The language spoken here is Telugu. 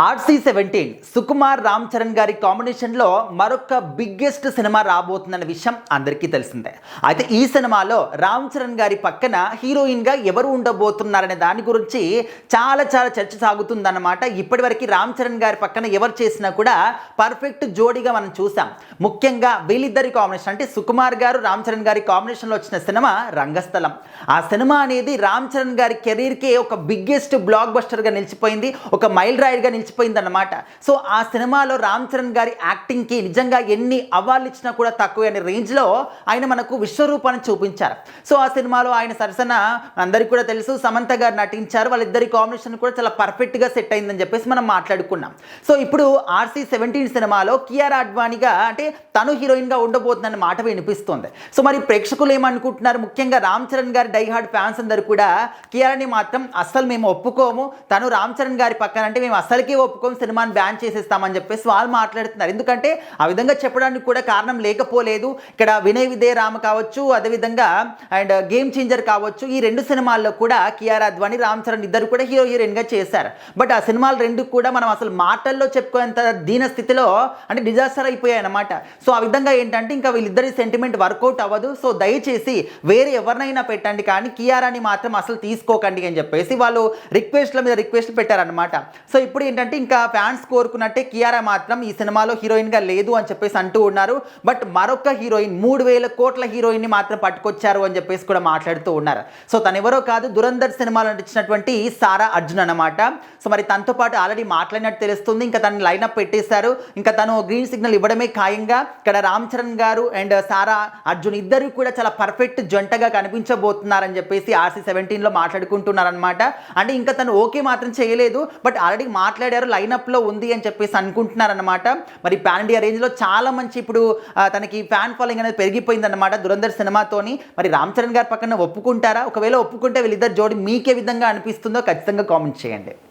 RC17 సుకుమార్ రామ్ చరణ్ గారి కాంబినేషన్లో మరొక బిగ్గెస్ట్ సినిమా రాబోతుందన్న విషయం అందరికీ తెలిసిందే. అయితే ఈ సినిమాలో రామ్ చరణ్ గారి పక్కన హీరోయిన్గా ఎవరు ఉండబోతున్నారనే దాని గురించి చాలా చర్చ సాగుతుందన్నమాట. ఇప్పటివరకు రామ్ చరణ్ గారి పక్కన ఎవరు చేసినా కూడా పర్ఫెక్ట్ జోడీగా మనం చూసాం. ముఖ్యంగా వీళ్ళిద్దరి కాంబినేషన్ అంటే సుకుమార్ గారు రామ్ చరణ్ గారి కాంబినేషన్లో వచ్చిన సినిమా రంగస్థలం. ఆ సినిమా అనేది రామ్ చరణ్ గారి కెరీర్కే ఒక బిగ్గెస్ట్ బ్లాక్ బస్టర్గా నిలిచిపోయింది, ఒక మైల్ రాయిడ్గా నిలిచిపోయిందన్నమాట. సో ఆ సినిమాలో రామ్ చరణ్ గారి యాక్టింగ్కి నిజంగా ఎన్ని అవార్డులు ఇచ్చినా కూడా తక్కువ అనే రేంజ్లో ఆయన మనకు విశ్వరూపాన్ని చూపించారు. సో ఆ సినిమాలో ఆయన సరసన అందరికీ కూడా తెలుసు, సమంత గారు నటించారు. వాళ్ళిద్దరి కాంబినేషన్ కూడా చాలా పర్ఫెక్ట్గా సెట్ అయిందని చెప్పేసి మనం మాట్లాడుకున్నాం. సో ఇప్పుడు RC17 సినిమాలో కియారా అడ్వాణిగా అంటే తను హీరోయిన్గా ఉండబోతుందన్న మాట వినిపిస్తుంది. సో మరి ప్రేక్షకులు ఏమనుకుంటున్నారు? ముఖ్యంగా రామ్ చరణ్ గారి డైహార్డ్ ఫ్యాన్స్ అందరూ కూడా కియారాని మాత్రం అస్సలు మేము ఒప్పుకోము, తను రామ్ చరణ్ గారి పక్కన అంటే మేము అస్సలకి ఒప్పుకొని సినిమాని బ్యాన్ చేసేస్తామని చెప్పేసి వాళ్ళు మాట్లాడుతున్నారు. ఎందుకంటే ఆ విధంగా చెప్పడానికి కూడా కారణం లేకపోలేదు. ఇక్కడ వినయ్ విజయ్ రామ కావచ్చు, అదేవిధంగా అండ్ గేమ్ చేంజర్ కావచ్చు, ఈ రెండు సినిమాల్లో కూడా కియారా అద్వాని రామ్ చరణ్ ఇద్దరు కూడా హీరోయిన్గా చేశారు. బట్ ఆ సినిమాలు రెండు కూడా మనం అసలు మాటల్లో చెప్పుకునేంత దీన స్థితిలో అంటే డిజాస్టర్ అయిపోయాయి అన్నమాట. సో ఆ విధంగా ఏంటంటే ఇంకా వీళ్ళిద్దరి సెంటిమెంట్ వర్కౌట్ అవ్వదు. సో దయచేసి వేరే ఎవరినైనా పెట్టండి కానీ కియారాని మాత్రం అసలు తీసుకోకండి అని చెప్పేసి వాళ్ళు రిక్వెస్ట్ల మీద రిక్వెస్ట్లు పెట్టారనమాట. సో ఇప్పుడు ఏంటంటే ఇంకా ఫ్యాన్స్ కోరుకున్నట్టే కియారా మాత్రం ఈ సినిమాలో హీరోయిన్గా లేదు అని చెప్పేసి అంటూ ఉన్నారు. బట్ మరొక హీరోయిన్ 3000 కోట్ల హీరోయిన్ని మాత్రం పట్టుకొచ్చారు అని చెప్పేసి కూడా మాట్లాడుతూ ఉన్నారు. సో తను ఎవరో కాదు, దురంధర్ సినిమాలో నటించినటువంటి సారా అర్జున్ అన్నమాట. సో మరి తనతో పాటు ఆల్రెడీ మాట్లాడినట్టు తెలుస్తుంది. ఇంకా తను లైనప్ పెట్టేశారు. ఇంకా తను గ్రీన్ సిగ్నల్ ఇవ్వడమే ఖాయంగా ఇక్కడ రామ్ చరణ్ గారు అండ్ సారా అర్జున్ ఇద్దరు కూడా చాలా పర్ఫెక్ట్ జంటగా కనిపించబోతున్నారని చెప్పేసి RC17లో మాట్లాడుకుంటున్నారనమాట. అంటే ఇంకా తను ఓకే మాత్రం చేయలేదు, బట్ ఆల్రెడీ మాట్లాడారు, లైనప్లో ఉంది అని చెప్పేసి అనుకుంటున్నారనమాట. మరి పాన్ ఇండియా రేంజ్లో చాలా మంచి ఇప్పుడు తనకి ఫ్యాన్ ఫాలోయింగ్ అనేది పెరిగిపోయిందన్నమాట దురంధర్ సినిమాతోని. మరి రామ్ చరణ్ గారి పక్కన ఒప్పుకుంటారా? ఒకవేళ ఒప్పుకుంటే వీళ్ళిద్దరు జోడి మీకే విధంగా అనిపిస్తుందో ఖచ్చితంగా కామెంట్ చేయండి.